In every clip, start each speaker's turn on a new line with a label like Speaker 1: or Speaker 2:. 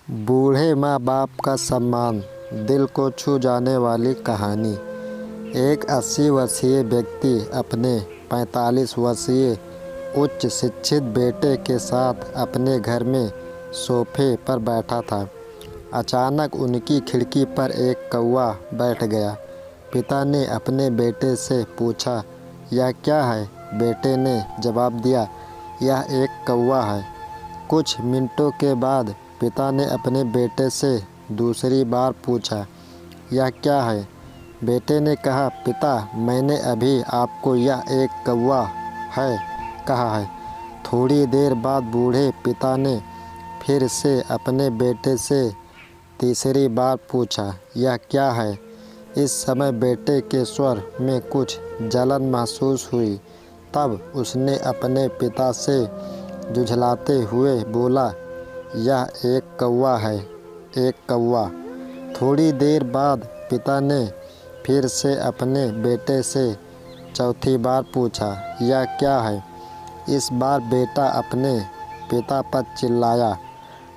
Speaker 1: बूढ़े माँ बाप का सम्मान, दिल को छू जाने वाली कहानी। एक 80 वर्षीय व्यक्ति अपने 45 वर्षीय उच्च शिक्षित बेटे के साथ अपने घर में सोफे पर बैठा था। अचानक उनकी खिड़की पर एक कौवा बैठ गया। पिता ने अपने बेटे से पूछा, यह क्या है? बेटे ने जवाब दिया, यह एक कौवा है। कुछ मिनटों के बाद पिता ने अपने बेटे से दूसरी बार पूछा, यह क्या है? बेटे ने कहा, पिता, मैंने अभी आपको यह एक कौवा है कहा है। थोड़ी देर बाद बूढ़े पिता ने फिर से अपने बेटे से तीसरी बार पूछा, यह क्या है? इस समय बेटे के स्वर में कुछ जलन महसूस हुई। तब उसने अपने पिता से झुँझलाते हुए बोला, यह एक कौवा है, एक कौवा। थोड़ी देर बाद पिता ने फिर से अपने बेटे से चौथी बार पूछा, यह क्या है? इस बार बेटा अपने पिता पर चिल्लाया,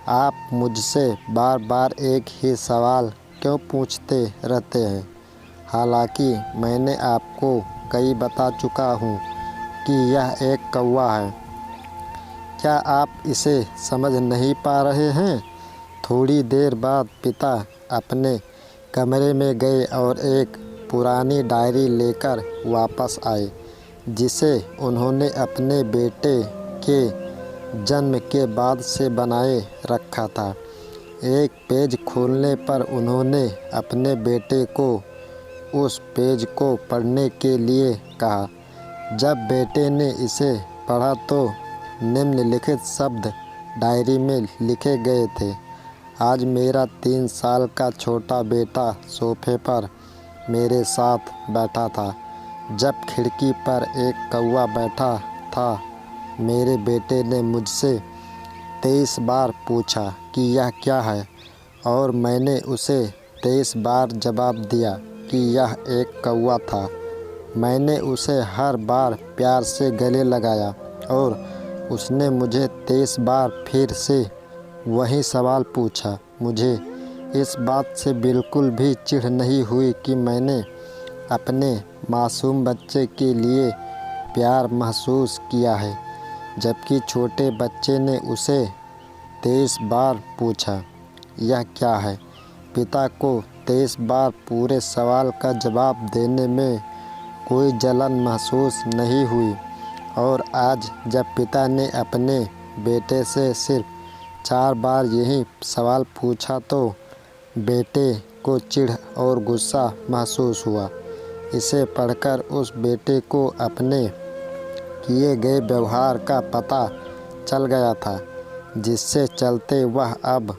Speaker 1: आप मुझसे बार बार एक ही सवाल क्यों पूछते रहते हैं? हालांकि मैंने आपको कई बता चुका हूँ कि यह एक कौवा है। क्या आप इसे समझ नहीं पा रहे हैं? थोड़ी देर बाद पिता अपने कमरे में गए और एक पुरानी डायरी लेकर वापस आए, जिसे उन्होंने अपने बेटे के जन्म के बाद से बनाए रखा था। एक पेज खोलने पर उन्होंने अपने बेटे को उस पेज को पढ़ने के लिए कहा। जब बेटे ने इसे पढ़ा तो निम्नलिखित शब्द डायरी में लिखे गए थे, आज मेरा 3 साल का छोटा बेटा सोफे पर मेरे साथ बैठा था। जब खिड़की पर एक कौवा बैठा था, मेरे बेटे ने मुझसे 23 बार पूछा कि यह क्या है, और मैंने उसे 23 बार जवाब दिया कि यह एक कौवा था। मैंने उसे हर बार प्यार से गले लगाया और उसने मुझे 23 बार फिर से वही सवाल पूछा। मुझे इस बात से बिल्कुल भी चिढ़ नहीं हुई कि मैंने अपने मासूम बच्चे के लिए प्यार महसूस किया है, जबकि छोटे बच्चे ने उसे 23 बार पूछा, यह क्या है? पिता को 23 बार पूरे सवाल का जवाब देने में कोई जलन महसूस नहीं हुई, और आज जब पिता ने अपने बेटे से सिर्फ 4 बार यही सवाल पूछा तो बेटे को चिढ़ और गुस्सा महसूस हुआ। इसे पढ़कर उस बेटे को अपने किए गए व्यवहार का पता चल गया था, जिससे चलते वह अब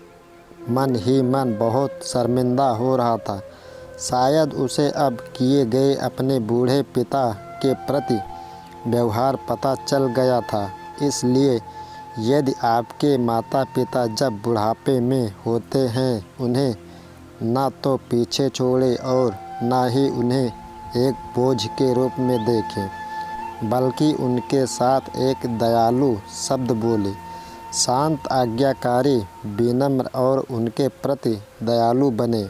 Speaker 1: मन ही मन बहुत शर्मिंदा हो रहा था। शायद उसे अब किए गए अपने बूढ़े पिता के प्रति व्यवहार पता चल गया था। इसलिए यदि आपके माता पिता जब बुढ़ापे में होते हैं, उन्हें ना तो पीछे छोड़ें और ना ही उन्हें एक बोझ के रूप में देखें, बल्कि उनके साथ एक दयालु शब्द बोलें। शांत, आज्ञाकारी, विनम्र और उनके प्रति दयालु बने।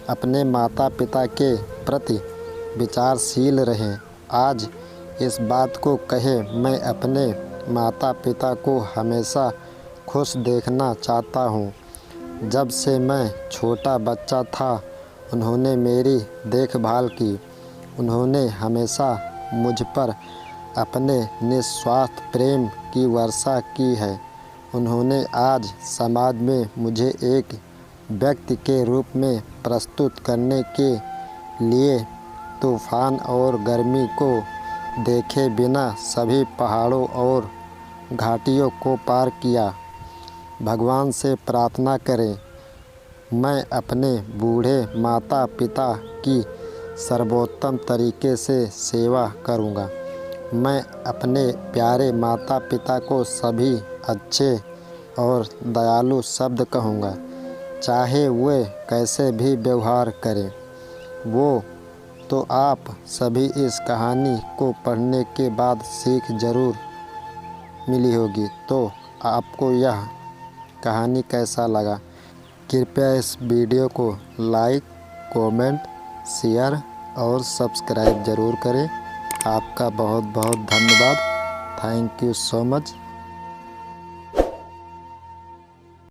Speaker 1: अपने माता पिता के प्रति विचारशील रहें। आज इस बात को कहें, मैं अपने माता पिता को हमेशा खुश देखना चाहता हूँ। जब से मैं छोटा बच्चा था, उन्होंने मेरी देखभाल की। उन्होंने हमेशा मुझ पर अपने निस्वार्थ प्रेम की वर्षा की है। उन्होंने आज समाज में मुझे एक व्यक्ति के रूप में प्रस्तुत करने के लिए तूफान और गर्मी को देखे बिना सभी पहाड़ों और घाटियों को पार किया। भगवान से प्रार्थना करें, मैं अपने बूढ़े माता पिता की सर्वोत्तम तरीके से सेवा करूंगा। मैं अपने प्यारे माता पिता को सभी अच्छे और दयालु शब्द कहूँगा, चाहे वे कैसे भी व्यवहार करें। वो तो आप सभी इस कहानी को पढ़ने के बाद सीख ज़रूर मिली होगी। तो आपको यह कहानी कैसा लगा कृपया इस वीडियो को लाइक, कमेंट, शेयर और सब्सक्राइब ज़रूर करें। आपका बहुत बहुत धन्यवाद। Thank you so much.